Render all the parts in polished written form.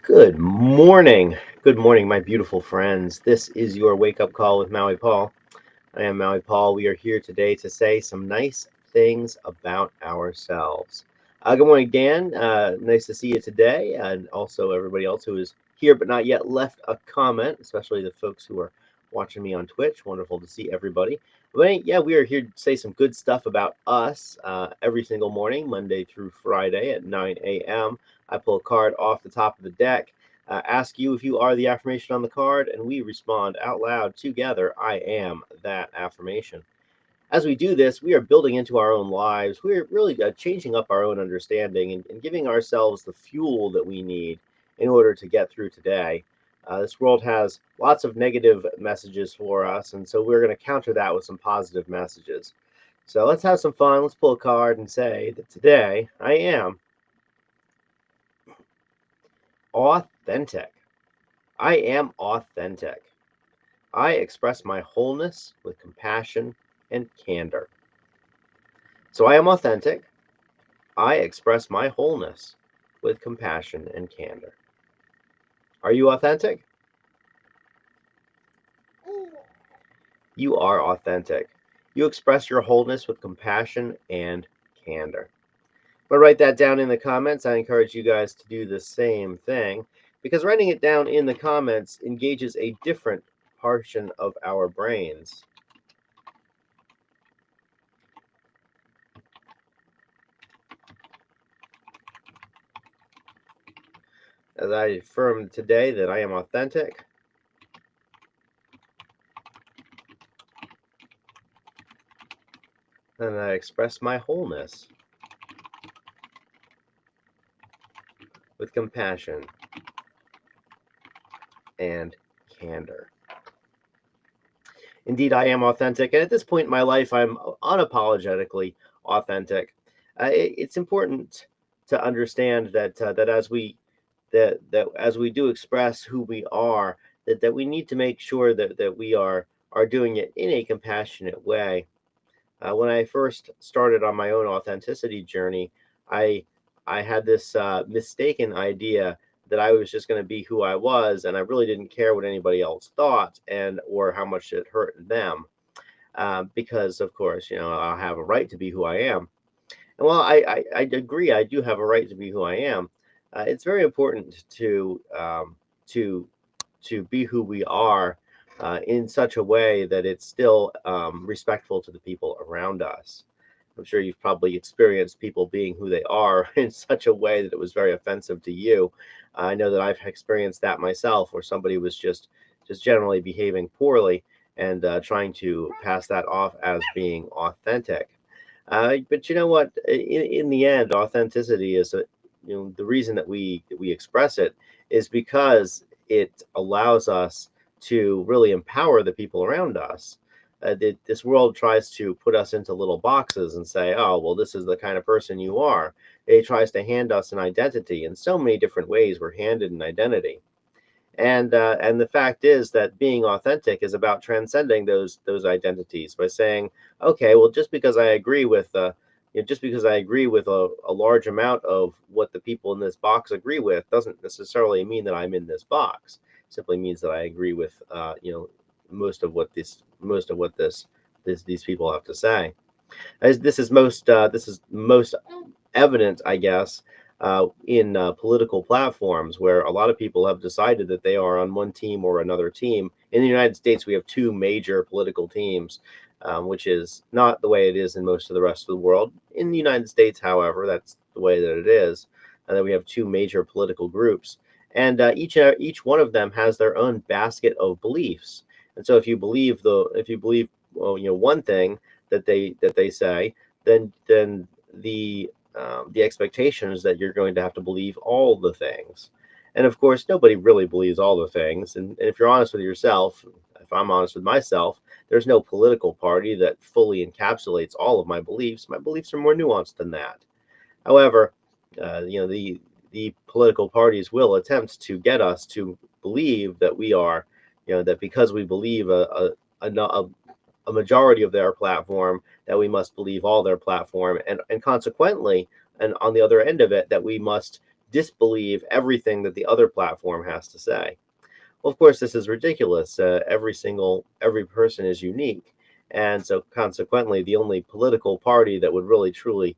Good morning. Good morning, my beautiful friends. This is your wake up call with Maui Paul. I am Maui Paul. We are here today to say some nice things about ourselves. Good morning, Dan. Nice to see you today. And also, everybody else who is here but not yet left a comment, especially the folks who are watching me on Twitch. Wonderful to see everybody. But yeah, we are here to say some good stuff about us every single morning, Monday through Friday at 9 a.m. I pull a card off the top of the deck, ask you if you are the affirmation on the card, and we respond out loud together. I am that affirmation. As we do this, we are building into our own lives. We're really changing up our own understanding and giving ourselves the fuel that we need in order to get through today. This world has lots of negative messages for us, and so we're going to counter that with some positive messages. So let's have some fun. Let's pull a card and say that today I am authentic. I am authentic. I express my wholeness with compassion and candor. So I am authentic. I express my wholeness with compassion and candor. Are you authentic? You are authentic. You express your wholeness with compassion and candor. But write that down in the comments. I encourage you guys to do the same thing because writing it down in the comments engages a different portion of our brains. As I affirm today that I am authentic, and I express my wholeness with compassion and candor. Indeed, I am authentic, and at this point in my life, I'm unapologetically authentic. It's important to understand that as we do express who we are, that we need to make sure that we are doing it in a compassionate way. When I first started on my own authenticity journey, I I had this mistaken idea that I was just going to be who I was, and I really didn't care what anybody else thought and or how much it hurt them, because of course, I have a right to be who I am. And while I agree, I do have a right to be who I am. It's very important to to be who we are in such a way that it's still respectful to the people around us. I'm sure you've probably experienced people being who they are in such a way that it was very offensive to you. I know that I've experienced that myself, where somebody was just generally behaving poorly and trying to pass that off as being authentic. But you know what? In the end, authenticity is the reason that we express it is because it allows us to really empower the people around us. This world tries to put us into little boxes and say, "Oh, well, this is the kind of person you are." It tries to hand us an identity in so many different ways. We're handed an identity, and the fact is that being authentic is about transcending those identities by saying, okay, well, just because I agree with a large amount of what the people in this box agree with doesn't necessarily mean that I'm in this box. It simply means that I agree with most of what these people have to say. As this is most evident, I guess, in political platforms where a lot of people have decided that they are on one team or another team. In the United States, we have two major political teams, which is not the way it is in most of the rest of the world. In the United States, however, that's the way that it is, and that we have two major political groups, and each one of them has their own basket of beliefs. And so, if you believe well, one thing that they say, then the expectation is that you're going to have to believe all the things. And of course, nobody really believes all the things. And if you're honest with yourself, if I'm honest with myself, there's no political party that fully encapsulates all of my beliefs. My beliefs are more nuanced than that. However, the political parties will attempt to get us to believe that we are, that because we believe a majority of their platform, that we must believe all their platform, and consequently, and on the other end of it, that we must disbelieve everything that the other platform has to say. Well, of course, this is ridiculous. Every person is unique, and so consequently, the only political party that would truly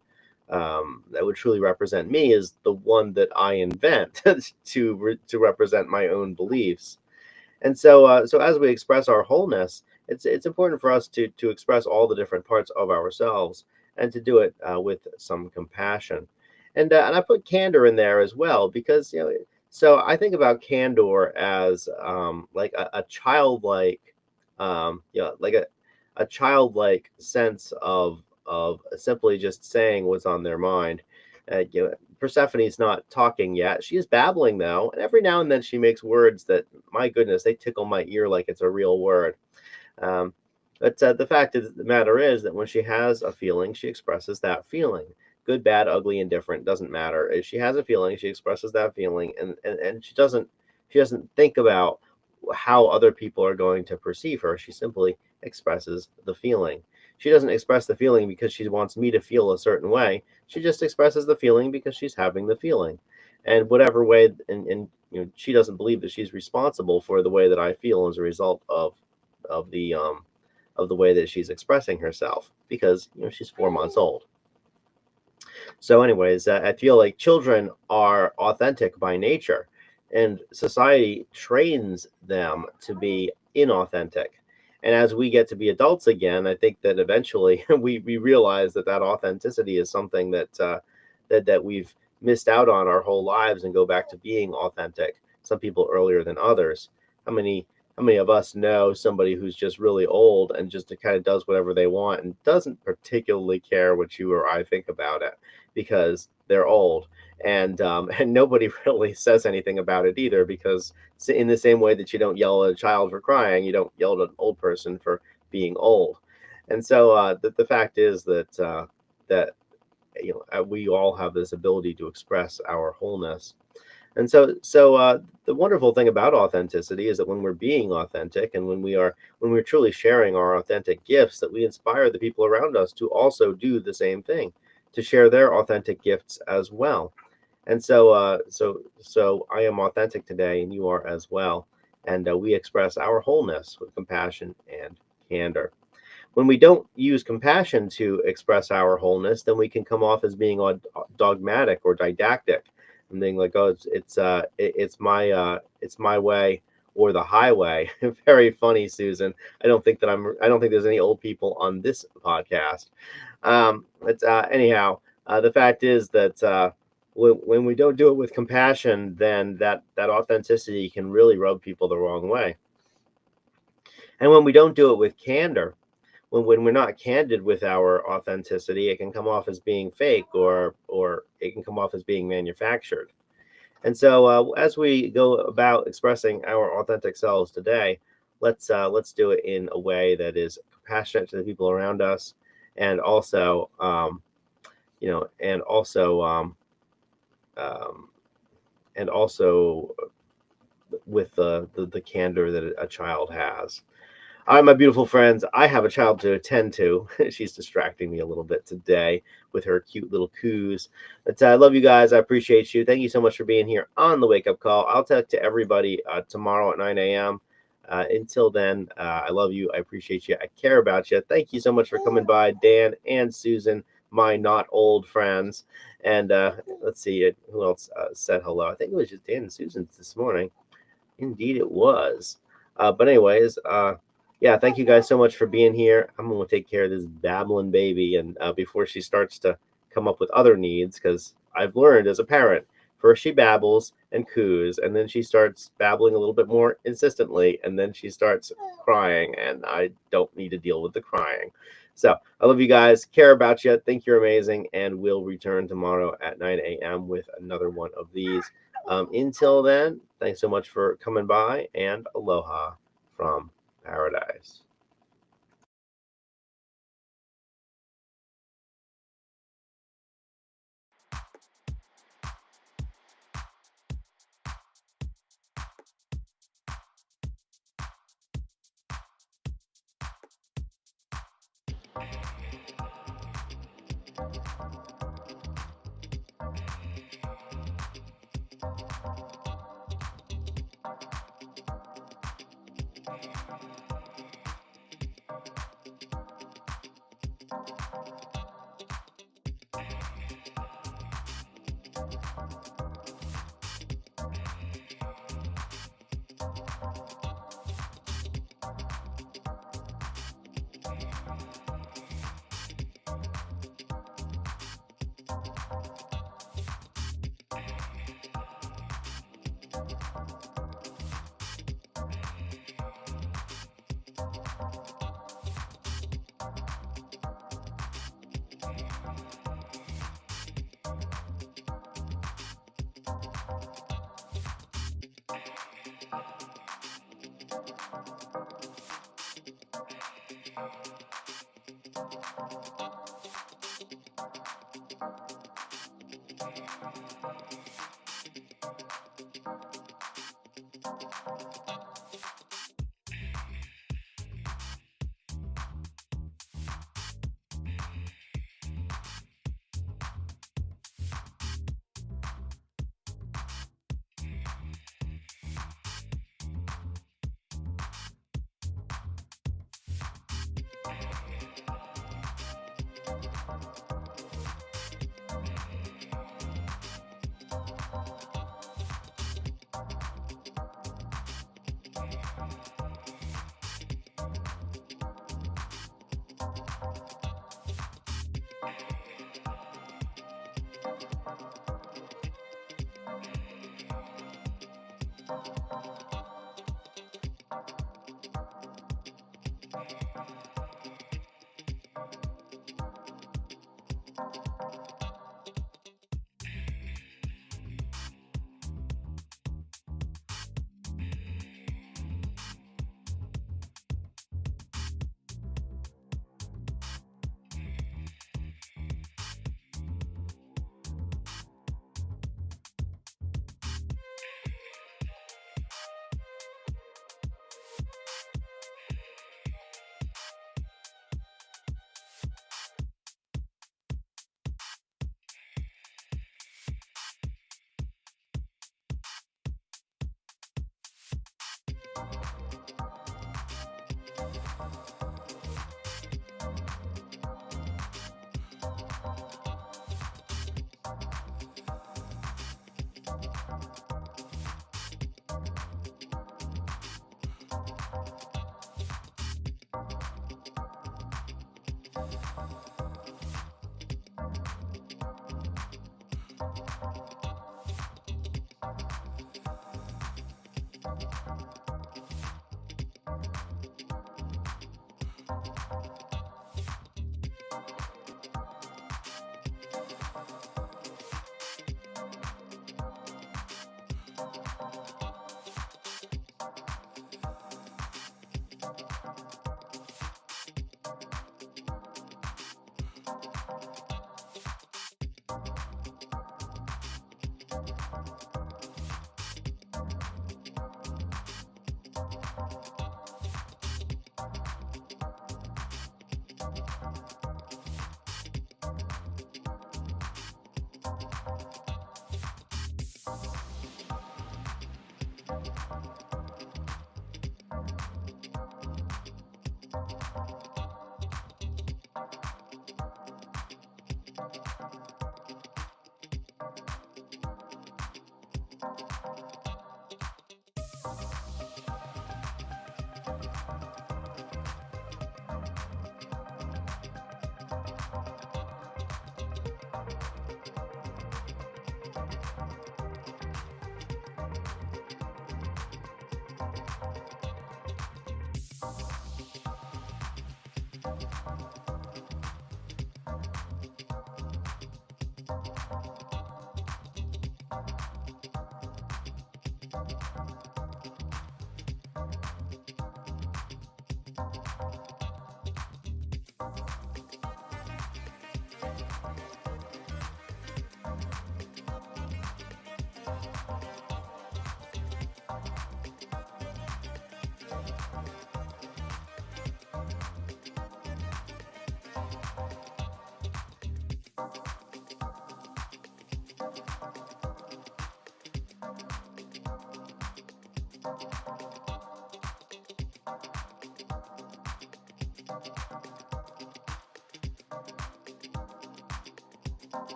represent me is the one that I invent to represent my own beliefs. And so as we express our wholeness, it's important for us to express all the different parts of ourselves and to do it with some compassion. And I put candor in there as well because so I think about candor as like a childlike like a childlike sense of simply just saying what's on their mind. Persephone's not talking yet. She is babbling though, and every now and then she makes words that, my goodness, they tickle my ear like it's a real word. Um, but the fact of the matter is that when she has a feeling, she expresses that feeling. Good, bad, ugly, indifferent, doesn't matter. If she has a feeling, she expresses that feeling, and she doesn't think about how other people are going to perceive her. She simply expresses the feeling. She doesn't express the feeling because she wants me to feel a certain way. She just expresses the feeling because she's having the feeling. And whatever way, and she doesn't believe that she's responsible for the way that I feel as a result of the um of the way that she's expressing herself because she's 4 months old. So, anyways, I feel like children are authentic by nature, and society trains them to be inauthentic. And as we get to be adults again, I think that eventually we realize that that authenticity is something that we've missed out on our whole lives and go back to being authentic. Some people earlier than others. How many how many of us know somebody who's just really old and just kind of does whatever they want and doesn't particularly care what you or I think about it? Because they're old, and nobody really says anything about it either. Because in the same way that you don't yell at a child for crying, you don't yell at an old person for being old. And so the fact is that we all have this ability to express our wholeness. And so the wonderful thing about authenticity is that when we're being authentic and when we're truly sharing our authentic gifts, that we inspire the people around us to also do the same thing, to share their authentic gifts as well. And so I am authentic today, and you are as well. And we express our wholeness with compassion and candor. When we don't use compassion to express our wholeness, then we can come off as being dogmatic or didactic, and being like, "Oh, it's my way or the highway." Very funny, Susan. I don't think there's any old people on this podcast. But anyhow, the fact is that when we don't do it with compassion, then that authenticity can really rub people the wrong way. And when we don't do it with candor, when we're not candid with our authenticity, it can come off as being fake, or it can come off as being manufactured. And so as we go about expressing our authentic selves today, let's do it in a way that is compassionate to the people around us, and also and also um, and also with the candor that a child has. All right, my beautiful friends, I have a child to attend to. She's distracting me a little bit today with her cute little coos. But I love you guys. I appreciate you. Thank you so much for being here on the Wake Up Call. I'll talk to everybody tomorrow at 9 a.m. Until then, I love you. I appreciate you. I care about you. Thank you so much for coming by, Dan and Susan, my not old friends. And let's see, who else said hello? I think it was just Dan and Susan this morning. Indeed, it was. But anyways, yeah, thank you guys so much for being here. I'm gonna take care of this babbling baby, and before she starts to come up with other needs, because I've learned as a parent, first she babbles and coos, and then she starts babbling a little bit more insistently, and then she starts crying, and I don't need to deal with the crying. So I love you guys, care about you, think you're amazing, and we'll return tomorrow at 9 a.m. with another one of these. Until then, thanks so much for coming by, and aloha from paradise.